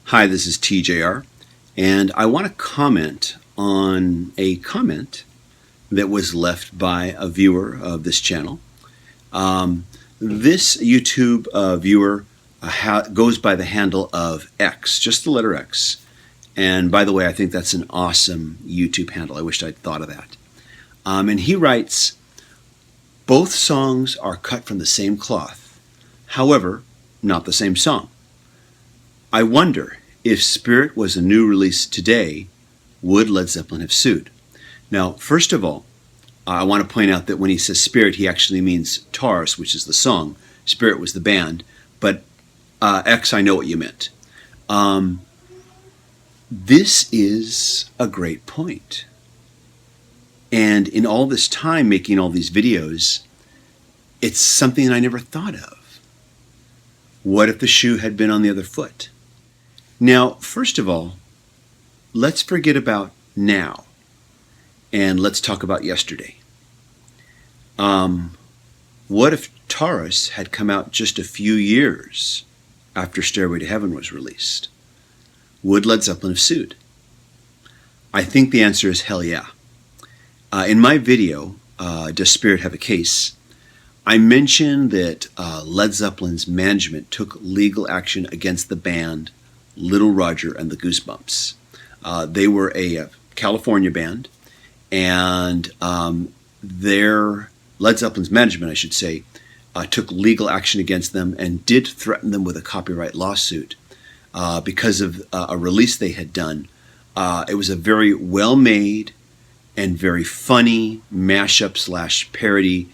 Hi, this is TJR, and I want to comment on a comment that was left by a viewer of this channel. This YouTube viewer goes by the handle of X, just the letter X. And by the way, I think that's an awesome YouTube handle. I wished I'd thought of that. And he writes, both songs are cut from the same cloth, however, not the same song. I wonder, if Spirit was a new release today, would Led Zeppelin have sued? Now, first of all, I want to point out that when he says Spirit, he actually means Taurus, which is the song. Spirit was the band, but X, I know what you meant. This is a great point. And in all this time making all these videos, it's something I never thought of. What if the shoe had been on the other foot? Now, first of all, let's forget about now, and let's talk about yesterday. What if Taurus had come out just a few years after Stairway to Heaven was released? Would Led Zeppelin have sued? I think the answer is hell yeah. In my video, Does Spirit Have a Case?, I mentioned that Led Zeppelin's management took legal action against the band Little Roger and the Goosebumps. They were a California band, and Led Zeppelin's management, I should say, took legal action against them and did threaten them with a copyright lawsuit because of a release they had done. It was a very well-made and very funny mashup / parody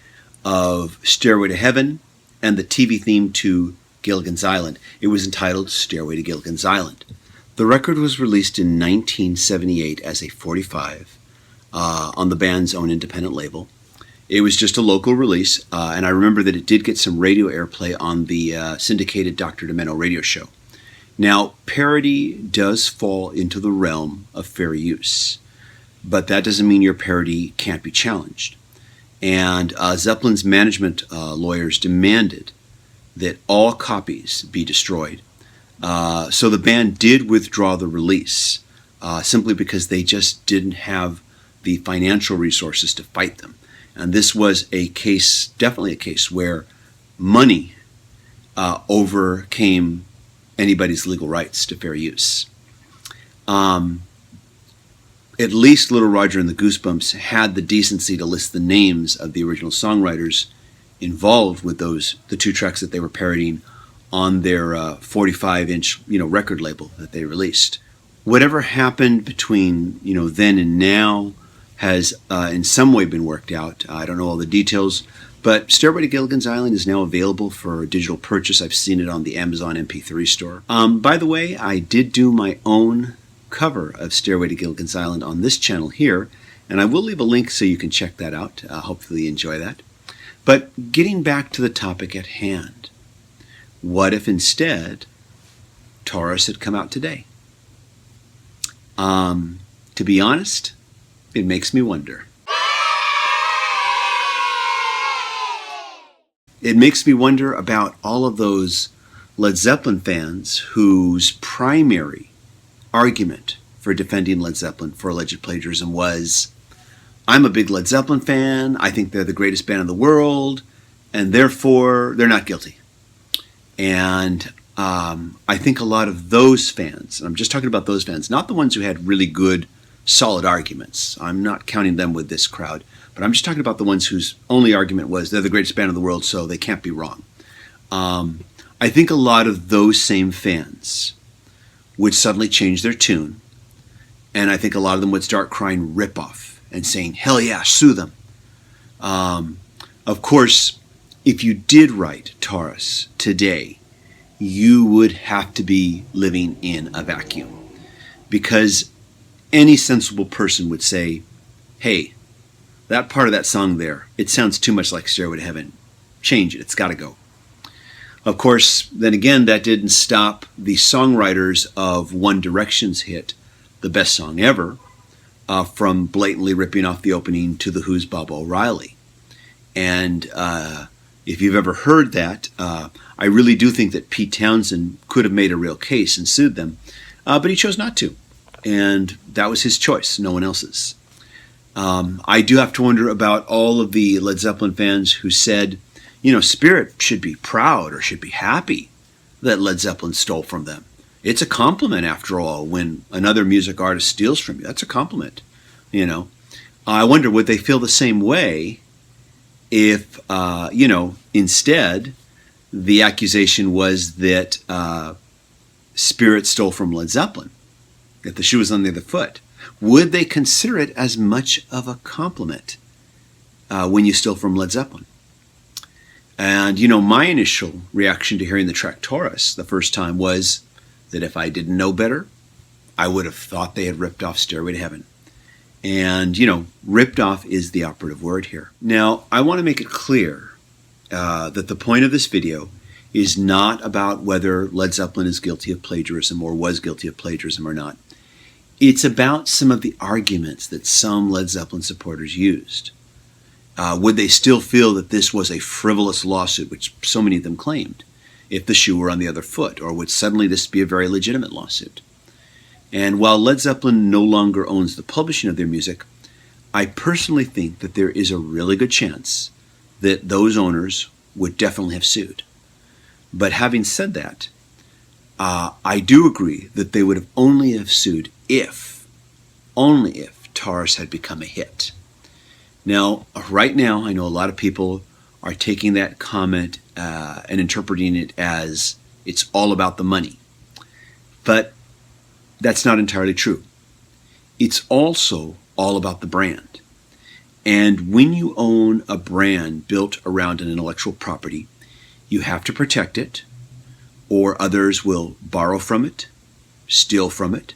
of Stairway to Heaven and the TV theme to Gilligan's Island. It was entitled Stairway to Gilligan's Island. The record was released in 1978 as a 45 on the band's own independent label. It was just a local release, and I remember that it did get some radio airplay on the syndicated Dr. Demento radio show. Now, parody does fall into the realm of fair use, but that doesn't mean your parody can't be challenged. And Zeppelin's management lawyers demanded that all copies be destroyed. So the band did withdraw the release simply because they just didn't have the financial resources to fight them. And this was a case, definitely a case, where money overcame anybody's legal rights to fair use. At least Little Roger and the Goosebumps had the decency to list the names of the original songwriters involved with the two tracks that they were parodying on their 45-inch record label that they released. Whatever happened between then and now has in some way been worked out. I don't know all the details, but Stairway to Gilligan's Island is now available for digital purchase. I've seen it on the Amazon MP3 store. By the way, I did do my own cover of Stairway to Gilligan's Island on this channel here, and I will leave a link so you can check that out. Hopefully you enjoy that. But getting back to the topic at hand, what if instead Taurus had come out today? To be honest, it makes me wonder. It makes me wonder about all of those Led Zeppelin fans whose primary argument for defending Led Zeppelin for alleged plagiarism was, I'm a big Led Zeppelin fan, I think they're the greatest band in the world, and therefore they're not guilty. And I think a lot of those fans, and I'm just talking about those fans, not the ones who had really good, solid arguments. I'm not counting them with this crowd, but I'm just talking about the ones whose only argument was they're the greatest band in the world, so they can't be wrong. I think a lot of those same fans would suddenly change their tune, and I think a lot of them would start crying rip-off and saying, hell yeah, sue them. Of course, if you did write Taurus today, you would have to be living in a vacuum, because any sensible person would say, hey, that part of that song there, it sounds too much like Stairway to Heaven. Change it, it's got to go. Of course, then again, that didn't stop the songwriters of One Direction's hit, The Best Song Ever, from blatantly ripping off the opening to The Who's Bob O'Reilly. And If you've ever heard that, I really do think that Pete Townsend could have made a real case and sued them, but he chose not to. And that was his choice, no one else's. I do have to wonder about all of the Led Zeppelin fans who said, Spirit should be proud or should be happy that Led Zeppelin stole from them. It's a compliment, after all, when another music artist steals from you. That's a compliment, I wonder, would they feel the same way if, instead the accusation was that Spirit stole from Led Zeppelin, that the shoe was on the other foot? Would they consider it as much of a compliment when you steal from Led Zeppelin? And, my initial reaction to hearing the track Taurus the first time was that if I didn't know better, I would have thought they had ripped off Stairway to Heaven. And, ripped off is the operative word here. Now, I want to make it clear that the point of this video is not about whether Led Zeppelin is guilty of plagiarism or was guilty of plagiarism or not. It's about some of the arguments that some Led Zeppelin supporters used. Would they still feel that this was a frivolous lawsuit, which so many of them claimed, if the shoe were on the other foot? Or would suddenly this be a very legitimate lawsuit? And while Led Zeppelin no longer owns the publishing of their music, I personally think that there is a really good chance that those owners would definitely have sued. But having said that, I do agree that they would have only have sued only if Taurus had become a hit. Now, right now, I know a lot of people are taking that comment and interpreting it as it's all about the money. But that's not entirely true. It's also all about the brand. And when you own a brand built around an intellectual property, you have to protect it, or others will borrow from it, steal from it.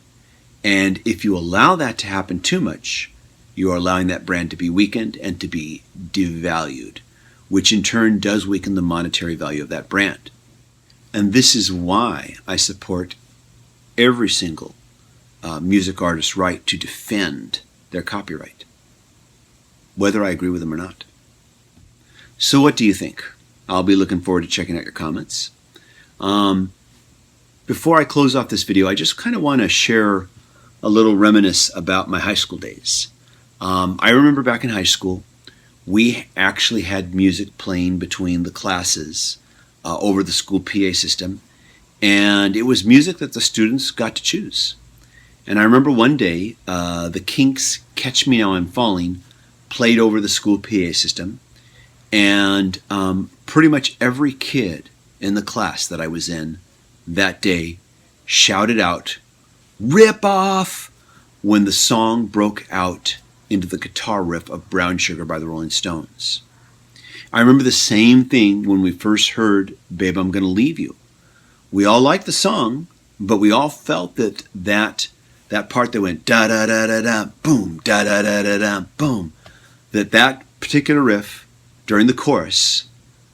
And if you allow that to happen too much, you are allowing that brand to be weakened and to be devalued, which in turn does weaken the monetary value of that brand. And this is why I support every single music artist's right to defend their copyright, whether I agree with them or not. So what do you think? I'll be looking forward to checking out your comments. Before I close off this video, I just kind of want to share a little reminisce about my high school days. I remember back in high school, we actually had music playing between the classes over the school PA system, and it was music that the students got to choose. And I remember one day, the Kinks' Catch Me Now I'm Falling played over the school PA system, and pretty much every kid in the class that I was in that day shouted out, "Rip off!" when the song broke out into the guitar riff of Brown Sugar by the Rolling Stones. I remember the same thing when we first heard Babe, I'm Gonna Leave You. We all liked the song, but we all felt that part that went da-da-da-da-da, boom, da-da-da-da-da, boom, that particular riff during the chorus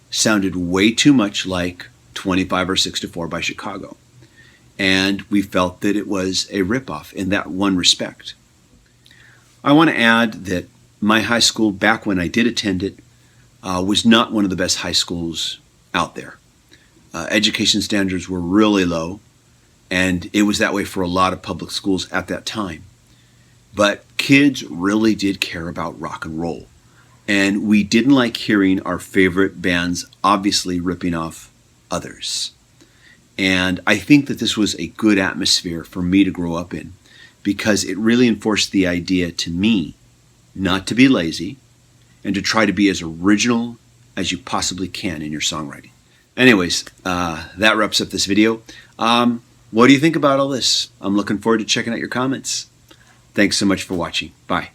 sounded way too much like 25 or 6 to 4 by Chicago. And we felt that it was a ripoff in that one respect. I want to add that my high school, back when I did attend it, was not one of the best high schools out there. Education standards were really low, and it was that way for a lot of public schools at that time. But kids really did care about rock and roll, and we didn't like hearing our favorite bands obviously ripping off others. And I think that this was a good atmosphere for me to grow up in, because it really enforced the idea to me not to be lazy and to try to be as original as you possibly can in your songwriting. Anyways, that wraps up this video. What do you think about all this? I'm looking forward to checking out your comments. Thanks so much for watching. Bye.